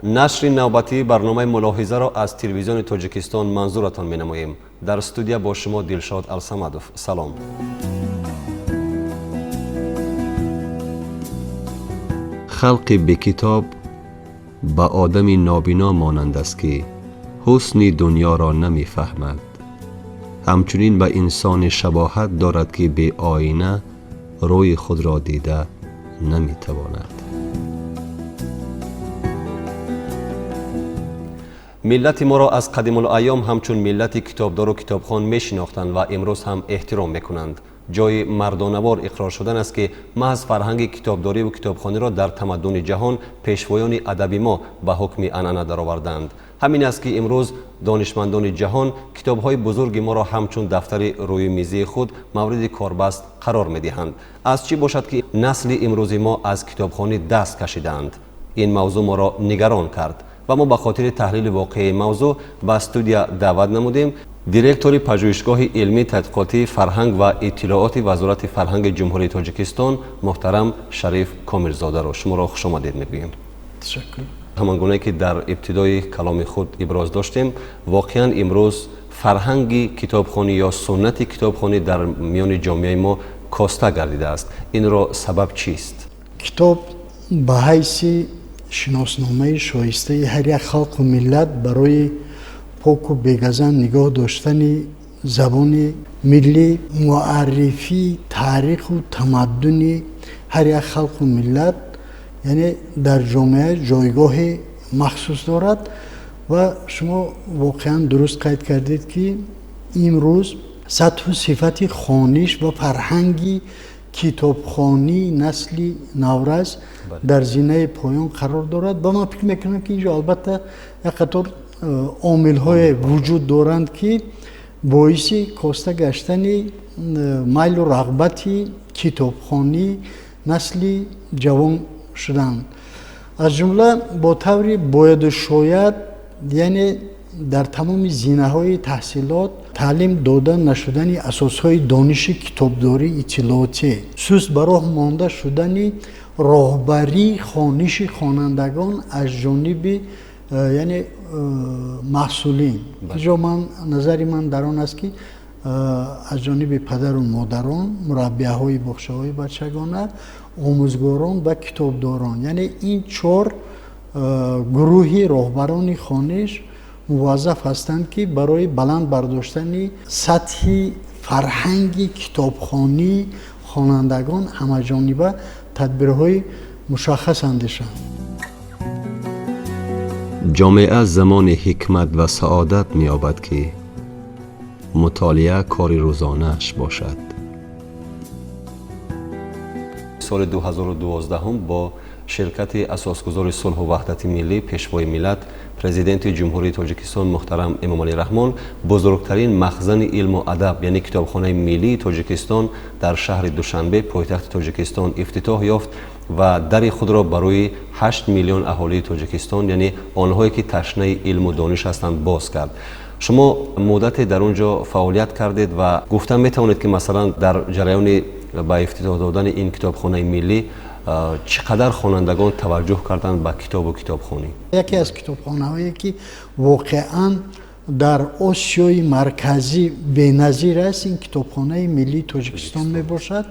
نشر نوبتی برنامه ملاحظه را از تلویزیون تاجیکستان منظورتان می نماییم. در استودیو با شما دلشاد الصمدوف. سلام. خلق بی کتاب به آدمی نابینا مانند است که حسن دنیا را نمی فهمد. همچنین به انسان شباهت دارد که به آینه روی خود را دیده نمی تواند. ملت ما را از قدیم الایام همچون ملت کتابدار و کتابخوان می شناختند و امروز هم احترام می کنند. جای مردانوار اقرار شدن است که محض فرهنگ کتابداری و کتابخوانی را در تمدن جهان پیشوایان ادبی ما به حکم عنعنه درآوردند. همین است که امروز دانشمندان جهان کتاب‌های بزرگ ما را همچون دفتر روی میزی خود مورد کاربست قرار می‌دهند. از چی باشد که نسل امروز ما از کتابخوانی دست کشیدند؟ این موضوع ما را نگران کرد و ما به خاطر تحلیل واقعی موضوع به استودیو دعوت نمودیم دیرکتور پژوهشگاه علمی تحقیقاتی فرهنگ و اطلاعات وزارت فرهنگ جمهوری تاجیکستان محترم شریف کاملزاده را شما را خوش آمدید میگویم. تشکر. همانگونه که در ابتدای کلام خود ابراز داشتیم، واقعا امروز فرهنگ کتابخوانی یا سنت کتابخوانی در میان جامعه ما کاسته گردیده است. این را سبب چیست؟ کتاب به حیث شناسنامه شایسته هر یک خلق و ملت برای پاک و بی‌گزند نگاه داشتن زبان ملی، معرفی تاریخ و تمدن هر یک خلق و ملت، یعنی در جامعه جایگاه مخصوص دارد و شما واقعا درست قید کردید که امروز سطح و صفت خوانش و فرهنگی کتابخوانی نسل نورز در زینه پایان قرار دارد و من فکر میکنم که اینجا البته یک قطار عامل های وجود دارند که باعث کاسته گشتن میل و رغبت کتابخوانی نسل جوان شدند. از جمله با طوری باید و شاید، یعنی در تمام زینه های تحصیلات تعلیم دادن نشدن اساس های دانش کتابداری اطلاعاتی، سوس براه مانده شدن راهبری خوانش خوانندگان از جانب یعنی مسئولین. اینجا نظر من در آن است که از جانب پدر و مادران، مربیه های بخشه های بچگانه، آموزگاران و کتابداران، یعنی این چهار گروهی راهبران خوانش موظف هستند که برای بلند برداشتن سطح فرهنگ کتابخوانی خوانندگان همه‌جانبه تدبیرهای مشخص اندیشند. جامعه زمان حکمت و سعادت می‌یابد که مطالعه کار روزانه‌اش باشد. سال 2012 با شرکت اساسگزار صلح و وحدت ملی پیشوای ملت پرزیدنت جمهوری تاجیکستان محترم امامعلی رحمان بزرگترین مخزن علم و ادب یعنی کتابخانه ملی تاجیکستان در شهر دوشنبه پایتخت تاجیکستان افتتاح یافت و در خود را برای 8 میلیون اهالی تاجیکستان یعنی آنهایی که تشنه علم و دانش هستند باز کرد. شما مدت در اونجا فعالیت کردید و گفتم میتوانید که مثلا در جریان به افتتاح دادن این کتابخانه ملی چقدر خوانندگان توجه کردند به کتاب و کتابخوانی؟ یکی از کتابخانه‌هایی که واقعاً در آسیای مرکزی بی‌نظیر است این کتابخانه ملی تاجیکستان میباشد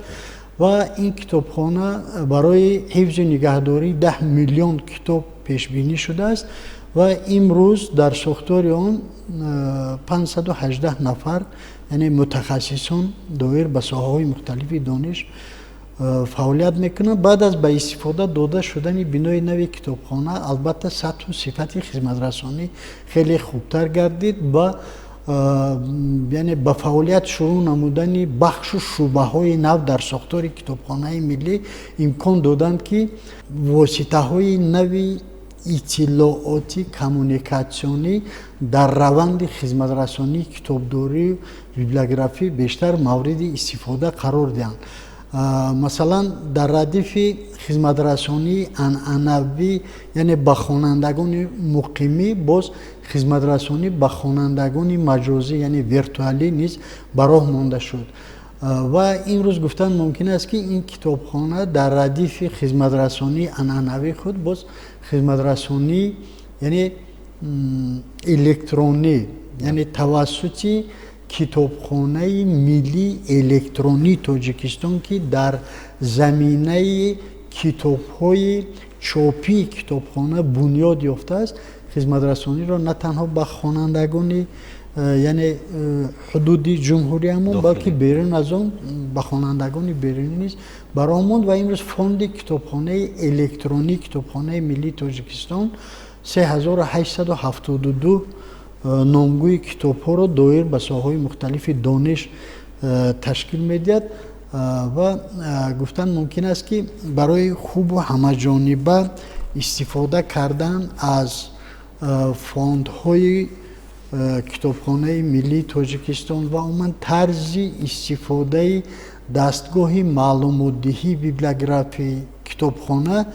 و این کتابخانه برای حفظ و نگهداری 10 میلیون کتاب پیش بینی شده است و امروز در ساختار آن 518 نفر یعنی متخصصان دایر به ساحه‌های مختلف دانش فعالیت میکنند. بعد از به استفاده داده شدن بنای نوی کتابخانه البته سطح و صفت خدمت رسانی خیلی خوبتر گردید و یعنی به فعالیت شروع نمودن بخش و شعبه های نو در ساختار کتابخانه ملی امکان دادند که واسطه های نوی اطلاعاتی کمونیکاسیونی در روند خدمت رسانی کتابداری و بیبلیوگرافی بیشتر مورد استفاده قرار دهند. مثلا در ردیف خدمت رسانی عنعنوی یعنی به خوانندگان مقیمی باز خدمت رسانی به خوانندگان مجازی یعنی ویرتوالی نیز براه مانده شد و این روز گفتن ممکن است که این کتابخانه در ردیف خدمت رسانی عنعنوی خود باز خدمت رسانی یعنی الکترونی، یعنی توسط کتابخانه ملی الکترونی تاجیکستان که در زمینه کتاب‌های چاپی کتابخانه بنیاد یافته است، خدمت‌رسانی را نه تنها به خوانندگان یعنی حدود جمهوری همون بلکه بیرون از اون به خوانندگان بیرونی نیز برآمد و امروز فوند کتابخانه الکترونیک کتابخانه ملی تاجیکستان 3872 نامگوی کتاب‌ها را دایر به ساحه‌های مختلف دانش تشکیل می‌دهد و گفتن ممکن است که برای خوب و همه‌جانبه استفاده کردن از فوندهای کتابخانه ملی تاجیکستان و عموما طرز استفاده دستگاه معلومات‌دهی بیبلیوگرافی کتابخانه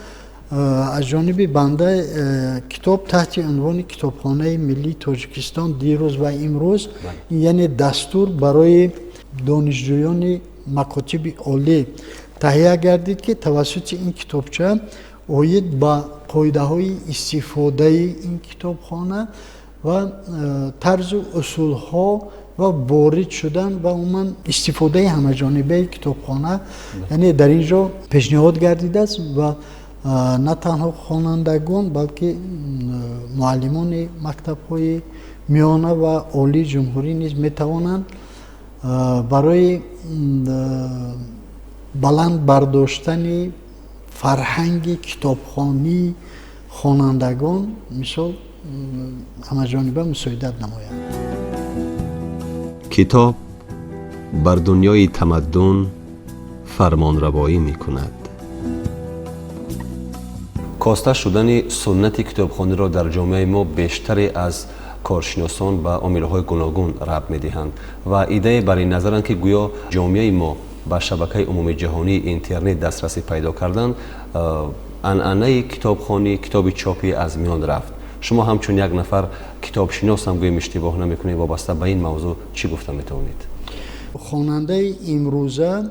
از جانب بنده کتاب تحت عنوان کتابخانه ملی تاجیکستان دیروز و امروز یعنی دستور برای دانشجویان مکاتب عالی تهیه گردید که توسط این کتابچه اوید با قاعده های استفاده این کتابخانه و طرز و اصول ها و وارد شدن و عموما استفاده همه جانبه کتابخانه یعنی در اینجا پیشنهاد گردیده است و نه تنها خوانندگان بلکه معلمان مکتب های میانه و عالی جمهوری نیز می توانند برای بلند برداشتن فرهنگ کتابخوانی خوانندگان مثال همه جانبه مساعدت نمایند. کتاب بر دنیای تمدن فرمانروایی می کند. کاسته شدن سنت کتابخوانی را در جامعه ما بیشتری از کارشناسان به عامل‌های گوناگون ربط می‌دهند و ایده بر این نظرند که گویا جامعه ما به شبکه عمومی جهانی اینترنت دسترسی پیدا کردن عنعنه کتابخوانی کتاب چاپی از میان رفت. شما همچون یک نفر کتابشناس هم گویا اشتباه نمی‌کنید وابسته به این موضوع چی گفته می‌توانید؟ خواننده امروزه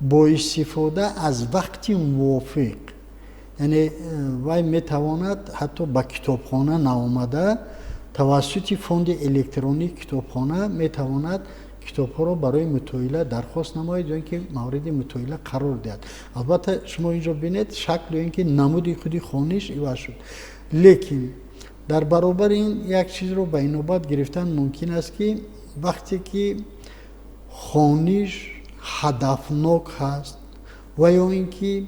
با استفاده از وقت موافق یعنی وای میتواند حتی به کتابخانه نآمده توسط فوند الکترونیک کتابخانه میتواند کتاب‌ها را برای مطالعه درخواست نماید یا اینکه مورد مطالعه قرار دهد. البته شما اینجا بینید شکل اینکه نمود خودی خوانش عوض شد، لیکن در برابر این یک چیز رو به نوبت گرفتن ممکن است که وقتی که خوانش هدفناک هست و یا اینکه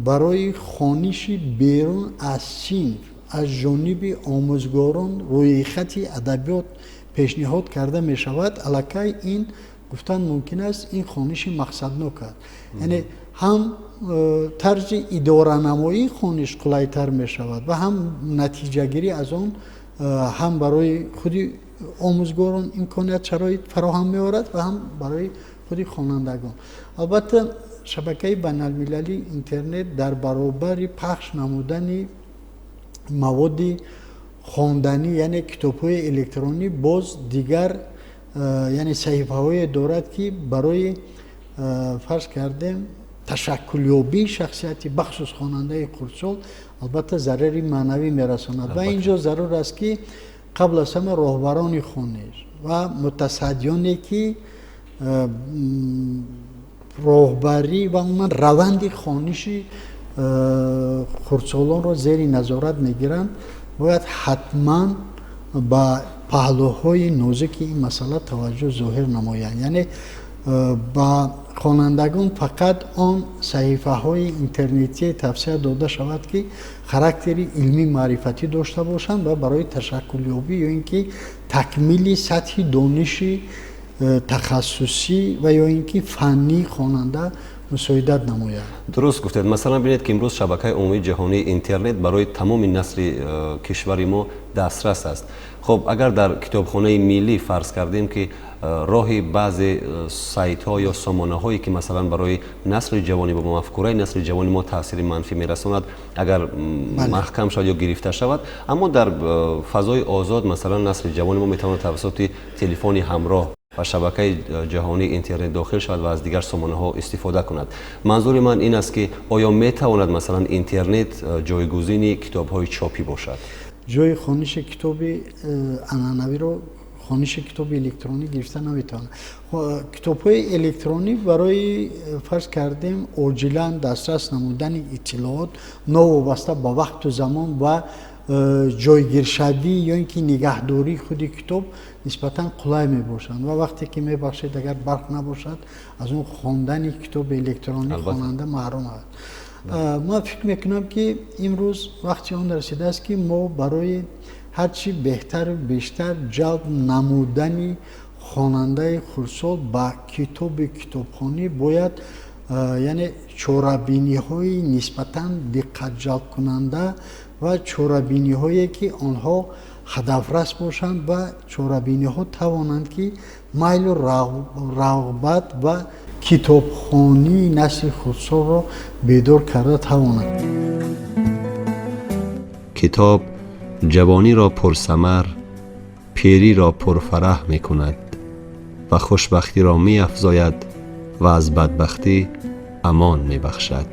برای خوانش بیرون از صنف از جانب آموزگاران روی خط ادبیات پیشنهاد کرده می شود، الکی این گفتن ممکن است این خوانش مقصدناک است. یعنی هم طرز اداره نمایی خوانش قلایتر می شود و هم نتیجه گیری از آن هم برای خود آموزگاران امکانیت شرایط فراهم می آورد و هم برای خود خوانندگان. البته شبکه بین المللی اینترنت در برابر پخش نمودن مواد خواندنی یعنی کتاب‌های الکترونی باز دیگر یعنی صحیفه‌های دارد که برای فرض کردیم تشکلیابی شخصیتی بخصوص خواننده خردسال البته ضرری معنوی میرساند و اینجا ضرور است که قبل از همه راهبران خوانش و متصدیانی که راهبری و عموما روند خوانش خردسالان را زیر نظارت میگیرند باید حتما با پهلوهای نازک این مسئله توجه ظاهر نمایند. یعنی با خوانندگان فقط آن صحیفه های اینترنتی توصیه داده شود که خاراکتری علمی معرفتی داشته باشند و برای تشکلیابی یا اینکه تکمیل سطح دانش تخصصی و یا اینکه فنی خواننده مساعدت نماید. درست گفتید. مثلا ببینید که امروز شبکه عمومی جهانی اینترنت برای تمام نسل کشور ما دسترس است. خب اگر در کتابخانه ملی فرض کردیم که راهی بعضی سایت ها یا سامانه هایی که مثلا برای نسل جوانی و مفکوره نسل جوانی ما تاثیر منفی میرساند اگر محکم شود یا گرفته شود، اما در فضای آزاد مثلا نسل جوانی ما میتواند توسط تلفن همراه و شبکه جهانی اینترنت داخل شود و از دیگر سامانه ها استفاده کند. منظور من این است که آیا میتواند مثلا اینترنت جایگزین کتاب های چاپی باشد؟ جای خوانش کتاب انعنوی رو خوانش کتاب الکترونی گرفته نمیتونه. کتاب‌های الکترونی برای فرض کردیم عاجلا دسترس نمودن اطلاعات نوابسته به وقت و زمان و جایگیرشوی یا اینکه نگهداری خود کتاب نسبتا قلای می باشند و وقتی که می بخشید اگر برق نباشد از اون خواندن کتاب الکترونی خواننده محروم است. ما فکر میکنم که امروز وقتی آن رسیده است که ما برای هرچی بهتر و بیشتر جلب نمودن خواننده خردسال با کتابخوانی باید یعنی چاره‌بینی های نسبتا دقت جلب کننده و چاره‌بینی هایی که آنها هدفرس باشند و چاره‌بینی ها توانند که میل و رغبت و کتابخوانی نسل خردسال را بیدار کرده توانند. کتاب جوانی را پرثمر، پیری را پرفرح می کند و خوشبختی را می افزاید و از بدبختی امان می بخشد.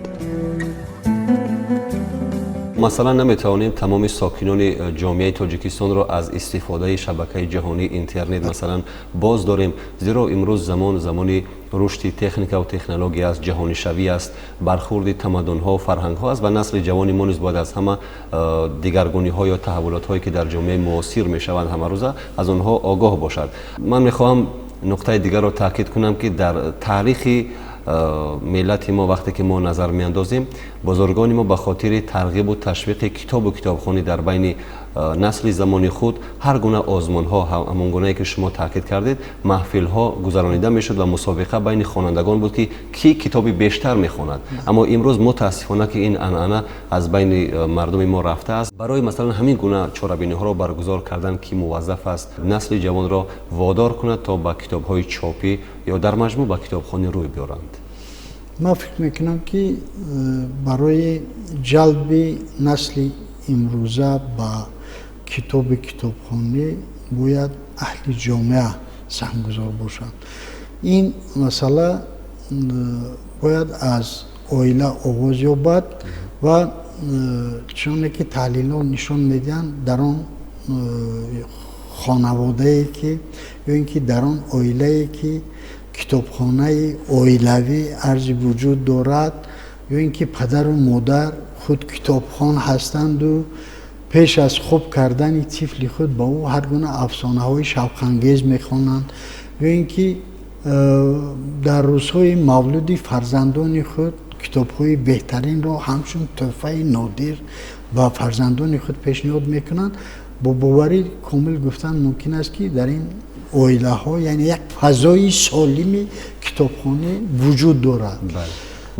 مثلا نمیتوانیم تمام ساکنان جامعه تاجیکستان را از استفاده شبکه جهانی اینترنت مثلا باز داریم، زیرا امروز زمان رشد تکنیک و تکنولوژی است، جهانی شوی است، برخورد تمدن ها و فرهنگ ها است و نسل جوانی ما نیز باید از همه دیگرگونی ها یا تحولات هایی که در جامعه معاصر می شوند همه روزه از آنها آگاه باشد. من میخواهم نقطه دیگر را تاکید کنم که در تاریخ ملت ما وقتی که ما نظر میاندازیم، بزرگان ما به خاطر ترغیب و تشویق کتاب و کتابخوانی در بین نسل زمانی خود هر گونه آزمون ها، همون گونه‌ای که شما تاکید کردید، محفل ها گذرانیده میشد و مسابقه بین خوانندگان بود که کی کتابی بیشتر میخواند. اما امروز متاسفانه که این عنعنه از بین مردم ما رفته است. برای مثلا همین گونه چاره‌بینی ها را برگزار کردن که موظف است نسل جوان را وادار کند تا با کتاب های چاپی یا در مجموع با کتابخوانی روی بیارند. ما فکر میکنم که برای جلب نسل امروزه با کتابخوانی باید اهل جامعه سهمگذار باشند. این مسئله باید از عائله آغاز یابد و چون که تحلیل‌ها نشان میدن در آن خانواده‌ای که یا اینکه در آن عائله‌ای که کتابخانه عائلوی ارزی وجود دارد یا اینکه پدر و مادر خود کتابخوان هستند و پیش از خوب کردن طفل خود با او هر گونه افسانه‌های شوق‌انگیز می‌خوانند یا اینکه در روزهای مولد فرزندان خود کتاب‌های بهترین را همچون تحفه نادر با فرزندان خود پیشنهاد می‌کنند، با باوری کامل گفتن ممکن است که در این عائله ها یعنی یک فضای سالم کتابخانه وجود دارد.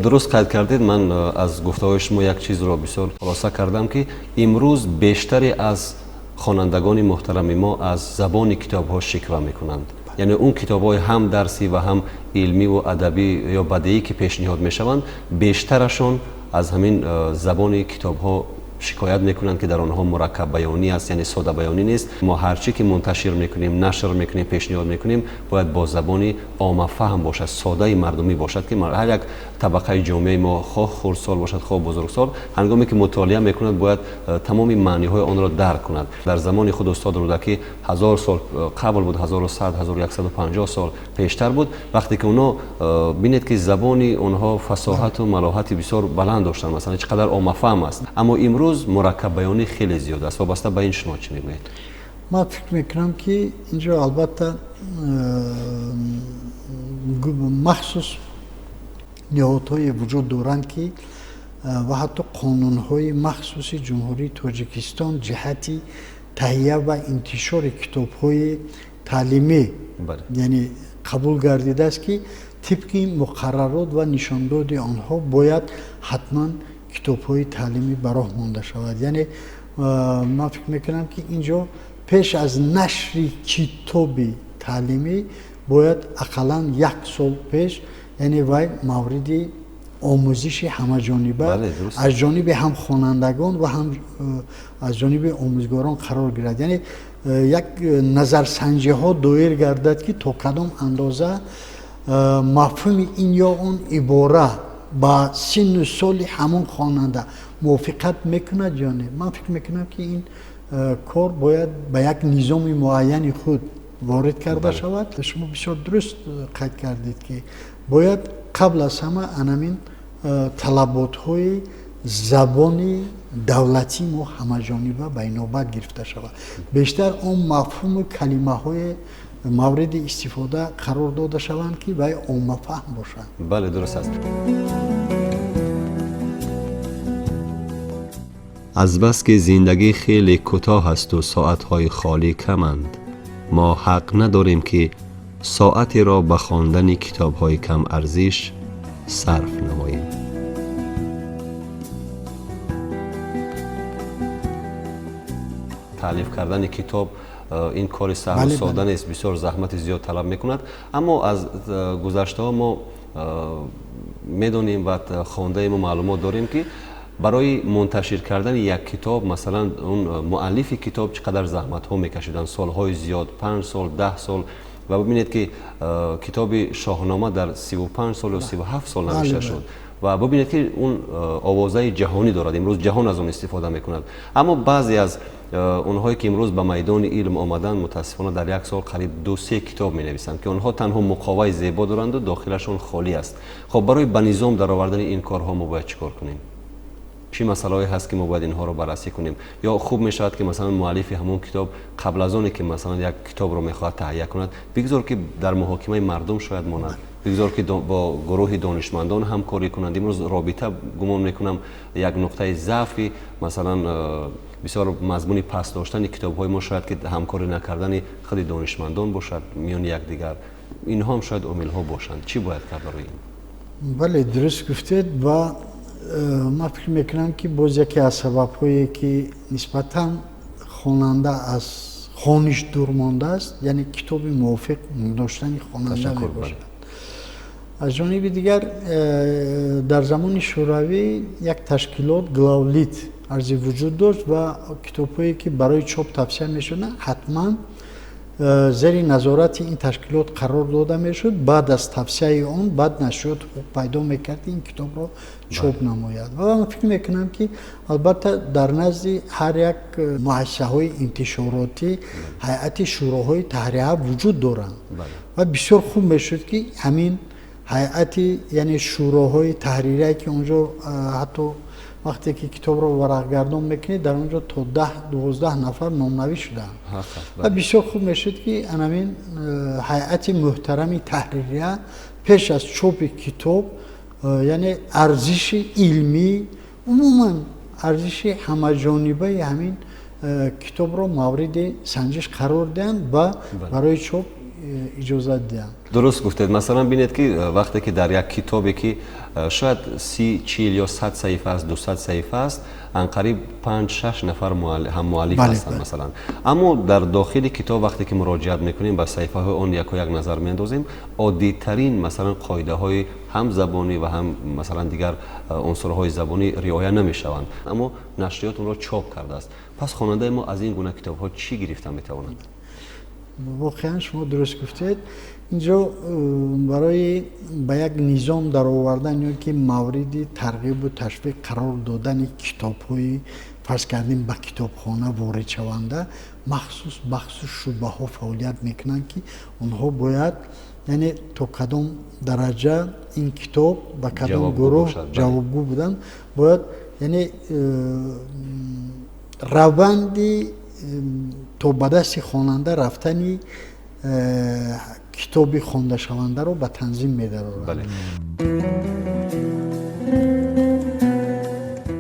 درست قید کردید. من از گفته‌های شما یک چیز را بسیار خلاصه کردم که امروز بیشتری از خوانندگان محترم ما از زبان کتاب‌ها شکوه می‌کنند. یعنی اون کتاب‌های هم درسی و هم علمی و ادبی یا بدیعی که پیشنهاد می‌شوند بیشترشون از همین زبان کتاب‌ها شکایت میکنند که در آنها مرکب بیانی است، یعنی ساده بیانی نیست. ما هرچی که منتشر میکنیم، نشر میکنیم، پیشنهاد میکنیم باید با زبانی عامه فهم باشد، ساده مردمی باشد که هر یک طبقه جامعه ما خواه خردسال باشد خواه بزرگسال هنگامی که مطالعه میکند باید تمام معنی های آن را درک کند. در زمان خود استاد رودکی 1000 سال قبل بود، 1100 1150 سال پیشتر بود، وقتی که اونا بینید که زبانی اونها فصاحت و ملاحت بسیار بلند داشتن، مثلا چقدر عامه فهم است. اما امروز مرکب بیانی خیلی زیاد است. وابسته به این شما چی میگویید؟ ما فکر میکنم که اینجا البته مخصوص نهادهای وجود دارند که و حتی قانونهای مخصوص جمهوری تاجیکستان جهتی تهیه و انتشار کتاب‌های تعلیمی یعنی قبول گردیده است که طبق مقررات و نشانداد آنها باید حتما کتاب‌های تعلیمی براه مانده شود. یعنی من فکر میکنم که اینجا پیش از نشر کتاب تعلیمی باید اقلا 1 سال پیش یعنی وای مورد آموزش همه‌جانبه از جانب هم خوانندگان و هم از جانب آموزگاران قرار گیرد. یعنی یک نظرسنجی ها دایر گردد که تا کدام اندازه مفهوم این یا اون عباره با سن و سال همون خواننده موافقت میکند یا نه. من فکر میکنم که این کار باید به یک نظام معین خود وارد کرده شود. شما بسیار درست قید کردید که باید قبل از همه انامین طلبات های زبانی دولتی ما همه‌جانبه بین‌نوبت گرفته شود. بیشتر اون مفهوم کلمه های مورد استفاده قرار داده شوند که برای عامه فهم باشند. بله درست است. از بس که زندگی خیلی کوتاه است و ساعت‌های خالی کمند، ما حق نداریم که ساعتی را به خواندن کتاب‌های کم ارزش صرف نماییم. تألیف کردن کتاب این کار سهل و ساده نیست، بسیار زحمت زیاد طلب میکند. اما از گذشته ها ما میدونیم و خوانده ما معلومات داریم که برای منتشر کردن یک کتاب مثلا اون مؤلف کتاب چقدر زحمت ها میکشیدن، سالهای زیاد، 5 سال 10 سال، و ببینید که کتاب شاهنامه در 35 سال و 37 سال نوشته شد و ببینید که اون آوازه جهانی دارد، امروز جهان از اون استفاده میکند. اما بعضی از اونهایی که امروز به میدان علم آمدن متاسفانه در یک سال قریب 2-3 کتاب می نویسند که اونها تنها مقاومه زیبا دارند و داخلشون خالی است. خب برای به نظام در آوردن این کارها ما باید چیکار کنیم؟ چی مسائلی هست که ما باید اینها رو بررسی کنیم؟ یا خوب می شود که مثلا مؤلف همون کتاب قبل از اون که مثلا یک کتاب رو میخواد تهیه کند بگذار که در محاکمه مردم شاید ماند، بگذار که با گروه دانشمندان همکاری کنند. امروز رابطه گمان میکنم یک نقطه ضعفی مثلا بسیار مضمون پس داشتن کتاب‌های ما شاید که همکاری نکردن خود دانشمندان باشد میان یکدیگر، اینها هم شاید عامل‌ها باشند. چی باید کرد برای این؟ بله درست گفتید و من فکر میکنم که باز یکی از سبب‌هایی که نسبتاً خواننده از خوانش دور مانده است، یعنی کتاب موافق داشتن خواننده میباشد. از جانب دیگر در زمان شوروی یک تشکیلات گلاولیت ارزی وجود داشت و کتاب‌هایی که برای چاپ توصیه می‌شدند حتما زیر نظارت این تشکیلات قرار داده میشد. بعد از توصیه اون بعد نشریات پیدا میکرد این کتاب را چاپ نماید. و من فکر میکنم که البته در نزد هر یک مؤسسه‌های انتشاراتی هیئت شوراهای تحریریه وجود دارند و بسیار خوب میشد که همین هیئت یعنی شوراهای تحریریه که اونجا حتی وقتی که کتاب رو ورقگردان میکنید در اونجا تا 10-12 نفر نامنوی شدن و بسیار خوب میشد که همین هیئت محترم تحریریه پیش از چاپ کتاب یعنی ارزش علمی عموما ارزش همه‌جانبه همین کتاب رو مورد سنجش قرار دهند و برای چاپ اجازه دهند. درست گفتید. مثلا ببینید که وقتی که در یک کتابی که شاید 30-40 یا 100 صفحه است، 200 صفحه است، انقریب 5-6 نفر هم مؤلف هستند مثلا. اما در داخل کتاب وقتی که مراجعه میکنیم به صفحه های اون یک نظر میاندازیم، عادی ترین مثلا قاعده های هم زبانی و هم مثلا دیگر عنصرهای زبانی رعایت نمیشوند، اما نشریات اون را چاپ کرده است. پس خواننده ما از این گونه کتاب ها چی گرفته میتواند؟ واقعا شما درست گفتید. اینجا برای به یک نظام در آوردن یا که مورد ترغیب و تشویق قرار دادن کتاب‌های فرض کردیم به کتابخانه وارد شونده مخصوص بخش شعبه ها فعالیت میکنن که اونها باید یعنی تا کدام درجه این کتاب به کدام گروه جوابگو بودن باید یعنی روندی تا به دست خواننده رفتنی کتابی خوانده شونده رو به تنظیم می‌دارند.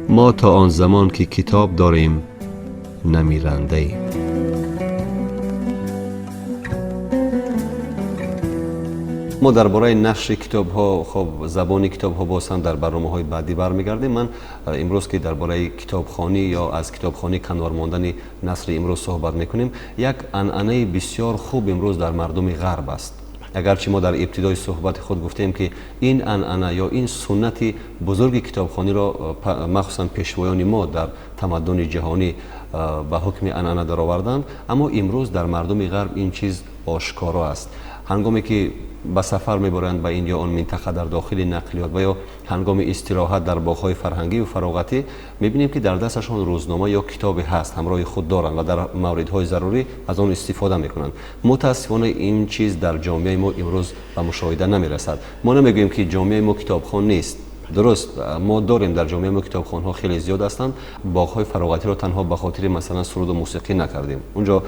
ما تا آن زمان که کتاب داریم نمیرنده ایم. ما درباره نشر کتاب ها خب زبان کتاب ها باز هم در برنامه های بعدی برمیگردیم. من امروز که درباره کتابخوانی یا از کتابخوانی کنار ماندن نسل امروز صحبت میکنیم، یک عنعنه بسیار خوب امروز در مردم غرب است. اگرچه ما در ابتدای صحبت خود گفتیم که این عنعنه یا این سنت بزرگ کتابخوانی را مخصوصا پیشوایان ما در تمدن جهانی به حکم عنعنه در آوردند، اما امروز در مردم غرب این چیز آشکارا است. هنگامی که به سفر میبرند به این یا آن منطقه در داخل نقلیات و یا هنگام استراحت در باغ‌های فرهنگی و فراغتی میبینیم که در دستشان روزنامه یا کتابی هست همراه خود دارند و در موردهای ضروری از آن استفاده میکنند. متاسفانه این چیز در جامعه ما امروز به مشاهده نمیرسد. ما نمیگوییم که جامعه ما کتابخوان نیست، درست ما داریم در جامعه ما کتابخوان‌ها خیلی زیاد هستند. باغ‌های فراغتی رو تنها به خاطر مثلا سرود و موسیقی نکردیم. اونجا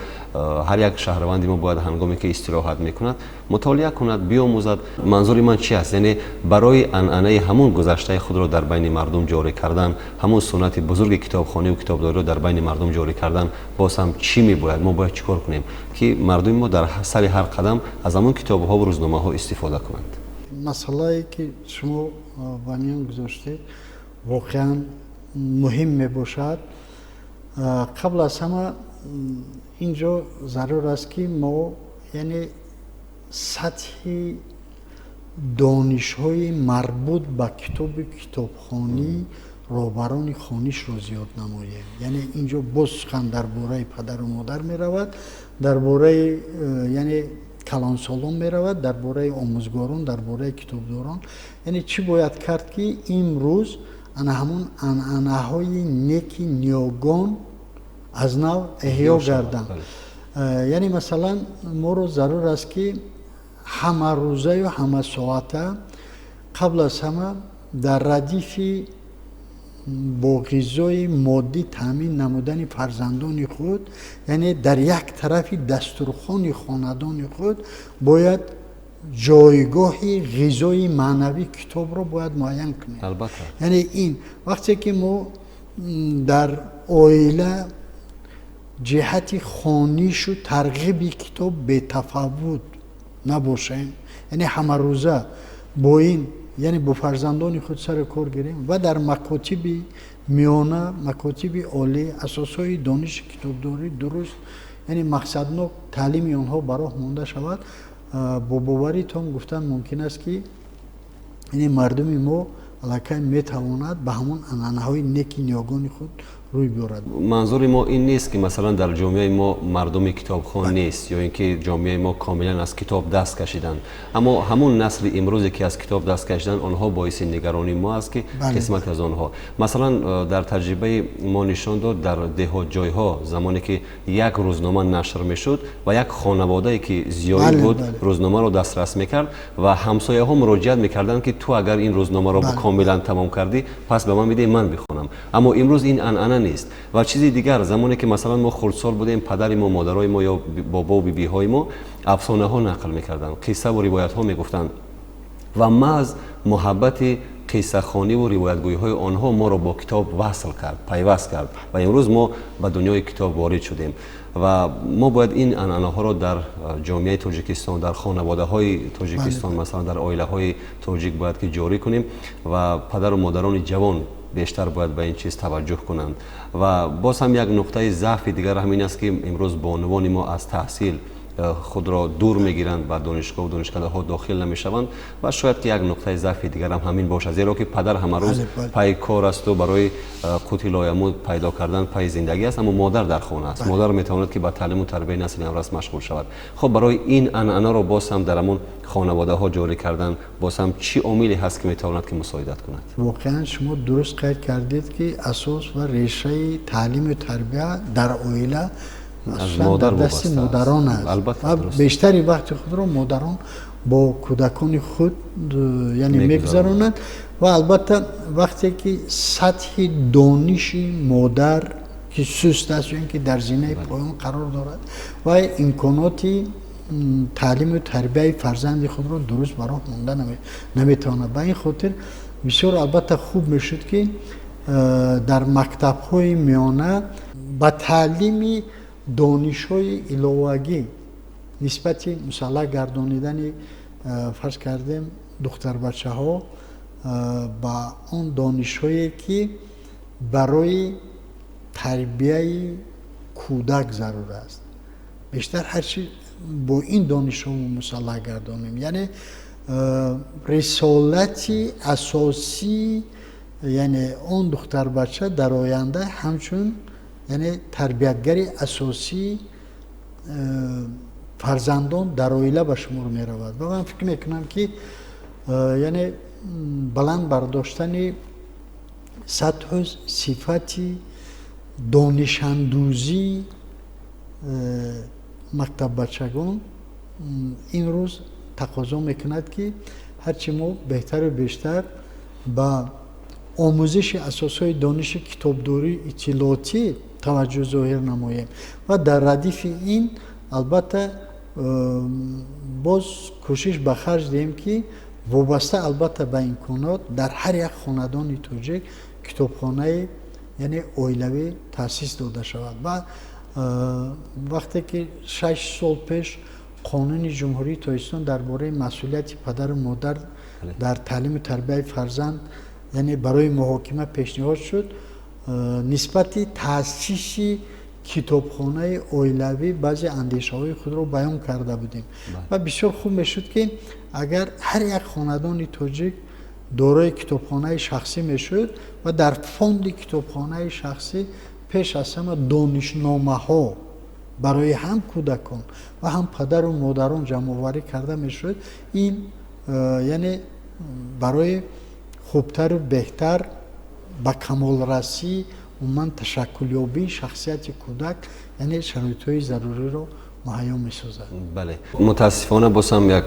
هر یک شهروندی ما باید هنگامی که استراحت میکند مطالعه کند، بیاموزد. منظور من چی است؟ یعنی برای عنعنه همون گذشته خود رو در بین مردم جاری کردن، همون سنت بزرگ کتابخوانی و کتابداری رو در بین مردم جاری کردن، باز هم چی میباید ما باید چیکار کنیم که مردم ما در سر هر قدم از همون کتاب‌ها و روزنامه‌ها استفاده کنند؟ مسئله که شما با میان گذاشته واقعا مهم می باشد. قبل از همه اینجا ضرور است که ما یعنی سطح دانش های مربوط به کتابخوانی رهبران خوانیش رو زیاد نماییم. یعنی اینجا باز سخن درباره پدر و مادر می رود، درباره یعنی کلانسالان می رود، درباره آموزگاران، درباره کتابداران. یعنی چی باید کرد که امروز همون عنعنه های نیکی نیاگان از نو احیا گردند. یعنی مثلا ما رو ضرور است که همه روزه و همه ساعته قبل از همه در ردیف با غذای مادی تامین نمودن فرزندان خود، یعنی در یک طرف دسترخوان خاندان خود باید جایگاه غذای معنوی کتاب رو باید معین کنیم. البته یعنی این وقتی که ما در عائله جهت خوانیش و ترغیب کتاب به تفاوت نباشیم، یعنی همه روزه با این یعنی با فرزندان خود سر کار گیریم و در مکاتب میانه، مکاتب عالی اساسهای دانش کتابداری درست یعنی مقصدناک تعلیم آنها براه مانده شود. با باوری تام گفتن ممکن است که یعنی مردم ما علاقه میتواند به همون عنعنه های نیکی نیاگان خود روی بیارد. منظور ما این نیست که مثلا در جامعه ما مردم کتابخوان نیست یا اینکه جامعه ما کاملا از کتاب دست کشیدن، اما همون نسل امروزی که از کتاب دست کشیدن آنها باعث نگرانی ما است که قسمت از آنها مثلا در تجربه ما نشان داد در دهات جایها زمانی که یک روزنامه نشر میشد و یک خانواده که زیاد بود روزنامه رو دسترس میکرد و همسایه ها مراجعت میکردن که تو اگر این روزنامه رو کاملا تمام کردی پس به من میده من بخونم. اما امروز این عنعنه نیست. و چیزی دیگر زمانی که مثلا ما خردسال بودیم پدر ما مادرای ما یا بابا و بیبی های ما افسانه ها نقل میکردن، قصه و روایت ها میگفتن و محض محبت قصه خوانی و روایتگویی های آنها ما را با کتاب وصل کرد، پیوست کرد و امروز ما به دنیای کتاب وارد شدیم و ما باید این عنعنه ها را در جامعه تاجیکستان، در خانواده های تاجیکستان مثلا در عائله های تاجیک باید که جاری کنیم و پدر و مادران جوان بیشتر باید به این چیز توجه کنند. و باز هم یک نقطه ضعف دیگر همین است که امروز بانوان ما از تحصیل خود را دور میگیرند و دانشگاه و دانشکده ها داخل نمیشوند و شاید که یک نقطه ضعف دیگر هم همین باشد، زیرا که پدر همه روز پای کار است و برای قوت لایمود پیدا کردن پای زندگی است، اما مادر در خانه است. مادر میتواند که با تعلیم و تربیت نسل امروز مشغول شود. خب برای این عنعنه را باز هم درمون خانواده ها جاری کردن باز هم چی عاملی هست که میتواند که مساعدت کند؟ واقعا شما درست قید کردید که اساس و ریشه تعلیم و تربیت در عائله از مادر دست مادران است و بیشتری وقت خود را مادران با کودکان خود یعنی میگذرانند و البته وقتی که سطح دانش مادر که سست است یا اینکه در زینه پایان قرار دارد و امکانات تعلیم و تربیت فرزند خود را درست براه مانده نمیتواند. به این خاطر بسیار البته خوب میشد که در مکتب های میانه با تعلیم دانش های علاوگی نسبت مسلح گردانیدن فرض کردیم دختر بچه ها با اون دانش هایی که برای تربیه کودک ضرور است بیشتر هرچی با این دانش ها مسلح گردانیم. یعنی رسالت اساسی یعنی اون دختر بچه در آینده همچون یعنی تربیتگر اساسی فرزندان در اویله به شمار می رود و من فکر میکنم که یعنی بلند برداشتن سطح صفتی دانشندوزی مکتب بچگان این روز تقاضا میکند که هرچی ما بهتر و بیشتر با آموزش اساسهای دانش کتابداری اطلاعاتی توجه ظاهر نماییم و در ردیف این البته باز کوشش به خرج دهیم که وابسته البته به امکانات در هر یک خاندان تاجیک کتابخانه یعنی اویلوی تأسیس داده شود و وقتی که 6 سال پیش قانون جمهوری تاجیکستان درباره مسئولیت پدر و مادر در تعلیم و تربیت فرزند یعنی برای محاکمه پیشنهاد شد، نسبت تأسیس کتابخانه اویلوی بعضی اندیشه های خود رو بیان کرده بودیم و بسیار خوب میشد که اگر هر یک خاندان تاجیک دارای کتابخانه شخصی میشد و در فوند کتابخانه شخصی پیش از همه دانشنامه ها برای هم کودکان و هم پدر و مادران جمع آوری کرده میشد. این یعنی برای خوبتر و بهتر به کمال رسی عموما تشکلیابی شخصیت کودک یعنی شرایط‌های ضروری رو مهیا می‌سازد. بله، متاسفانه بازم یک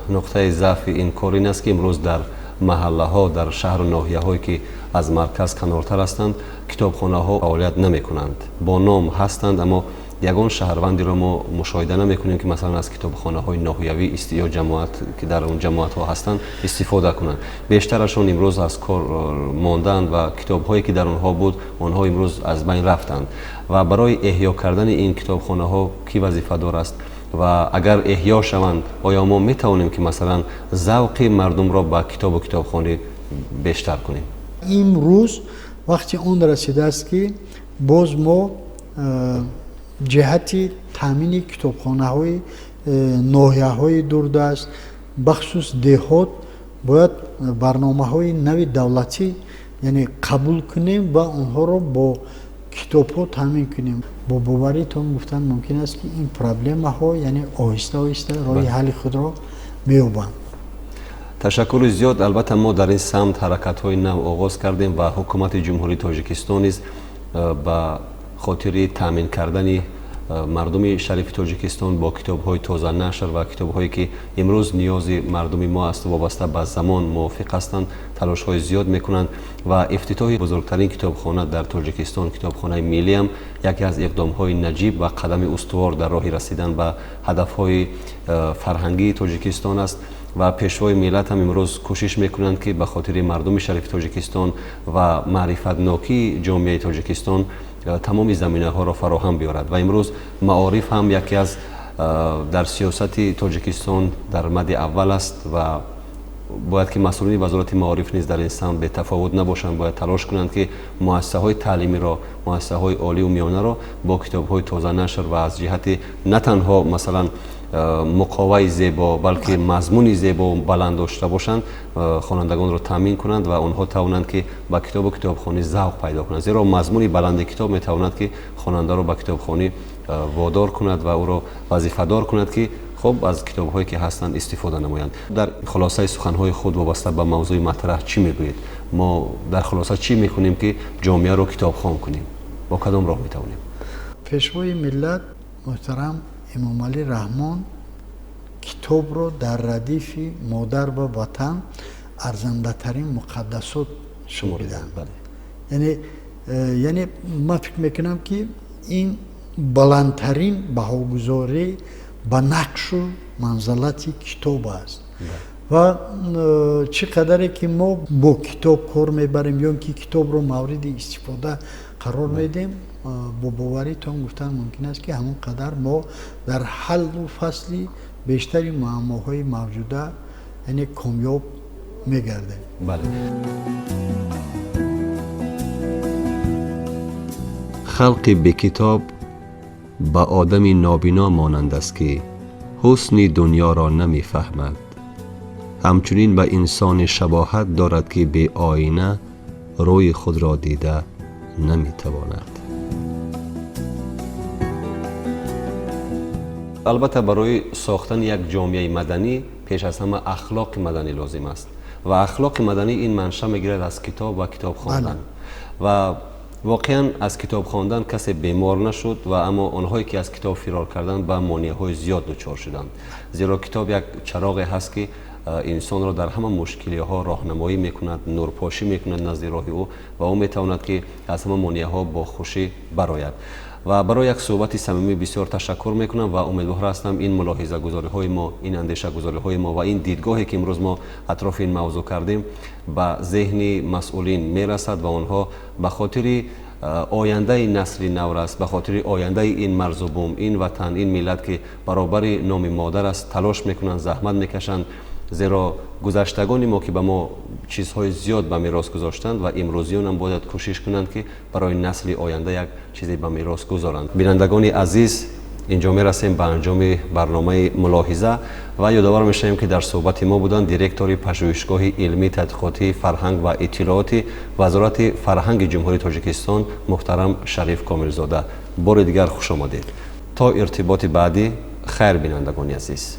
نقطه ضعف این کار این است که امروز در محله ها در شهر و ناحیه هایی که از مرکز کنارتر هستند کتابخانه ها فعالیت نمی کنند. با نام هستند اما یگان شهروندی را ما مشاهده نمی کنیم که مثلا از کتابخانه های ناحیوی یا جماعت که در اون جماعت ها هستند استفاده کنند. بیشترشون امروز از کار ماندند و کتاب هایی که در اونها بود اونها امروز از بین رفتند و برای احیا کردن این کتابخانه ها کی وظیفه دار است و اگر احیا شوند آیا ما می توانیم که مثلا ذوق مردم را با کتاب و کتابخانه بیشتر کنیم؟ این روز وقتی اون رسیده است که باز ما جهت تامین کتابخانه های ناحیه های دوردست بخصوص دهات باید برنامه های نوی دولتی یعنی قبول کنیم و اونها رو با کتاب ها تامین کنیم. با باوریتون گفتن ممکن است که این پرابلم ها یعنی آهسته آهسته راه حل خود را می‌یابند. تشکر زیاد. البته ما در این سمت حرکت های نو آغاز کردیم و حکومت جمهوری تاجیکستان نیز با خاطر تامین کردن مردم شریف تاجیکستان با کتاب های تازه نشر و کتاب هایی که امروز نیاز مردم ما است وابسته به زمان موافق هستند تلاش های زیاد میکنند و افتتاح بزرگترین کتابخانه در تاجیکستان کتابخانه ملی هم یکی از اقدام های نجیب و قدم استوار در راه رسیدن به هدف های فرهنگی تاجیکستان است و پیشوای ملت هم امروز کوشش میکنند که به خاطر مردم شریف تاجیکستان و معرفت ناکی جامعه تاجیکستان تمام زمینه ها را فراهم بیارد و امروز معارف هم یکی از در سیاست تاجیکستان در مد اول است و باید که مسئولین وزارت معارف نیز در این سمت به تفاوت نباشند، باید تلاش کنند که مؤسسه های تعلیمی را مؤسسه های عالی و میانه را با کتاب های تازه نشر و از جهت نه تنها مثلا مقاوی زیبا بلکه مضمون زیبا و بلند داشته باشند خوانندگان را تامین کنند و آنها توانند که با کتاب و کتابخوانی ذوق پیدا کنند، زیرا مضمون بلند کتاب میتواند که خواننده را به کتابخوانی وادار کند و او را وظیفه دار کند که خب از کتاب هایی که هستند استفاده نمایند. در خلاصه سخن های خود وابسته به موضوع مطرح چی میگویید؟ ما در خلاصه چی میکنیم که جامعه را کتابخوان کنیم؟ با کدام راه میتوانیم؟ پیشوای ملت محترم امام علی رحمان کتاب رو در ردیف مادر و وطن ارزنده ترین مقدسات شمردند. یعنی من فکر میکنم که این بلندترین بهاگذاری به نقش و منزلت کتاب است و چقدر که ما با کتاب کار میبریم یا که کتاب رو مورد استفاده قرار میدیم با باوریتون گفتن ممکن است که همون قدر ما در حل و فصل بیشتری معماهای موجوده یعنی کامیاب میگردیم. بله. خلق به کتاب با آدم نابینا مانند است که حسن دنیا را نمیفهمد، همچنین به انسان شباهت دارد که به آینه روی خود را دیده نمیتواند. البته برای ساختن یک جامعه مدنی پیش از همه اخلاق مدنی لازم است و اخلاق مدنی این منشأ میگیرد از کتاب و کتاب خواندن و واقعا از کتاب خواندن کسی بیمار نشد و اما آنهایی که از کتاب فرار کردند به مانع‌های زیاد دچار شدند، زیرا کتاب یک چراغی هست که انسان را در همه مشکلی ها راهنمایی میکند، نورپاشی میکند نزد راه او و او میتواند که از همه مانع ها با خوشی برآید. و برای یک صحبت صمیمی بسیار تشکر میکنم و امیدوار هستم این ملاحظه گذاری های ما، این اندیشه گذاری های ما و این دیدگاهی که امروز ما اطراف این موضوع کردیم به ذهن مسئولین میرسد و آنها به خاطر آینده نسل نو است، به خاطر آینده این مرز و بوم، این وطن، این ملت که برابر نام مادر است تلاش میکنند، زحمت میکشند، زیرا گذشتگان ما که به ما چیزهای زیاد به میراث گذاشتند و امروزیان هم باید کوشش کنند که برای نسل آینده یک چیزی به میراث گذارند. بینندگان عزیز، اینجا میرسیم به انجام برنامه ملاحظه و یادآور میشیم که در صحبت ما بودند دیرکتور پژوهشگاه علمی تحقیقاتی فرهنگ و اطلاعات وزارت فرهنگ جمهوری تاجیکستان محترم شریف کاملزاده. بار دیگر خوش آمدید. تا ارتباط بعدی، خیر بینندگان عزیز.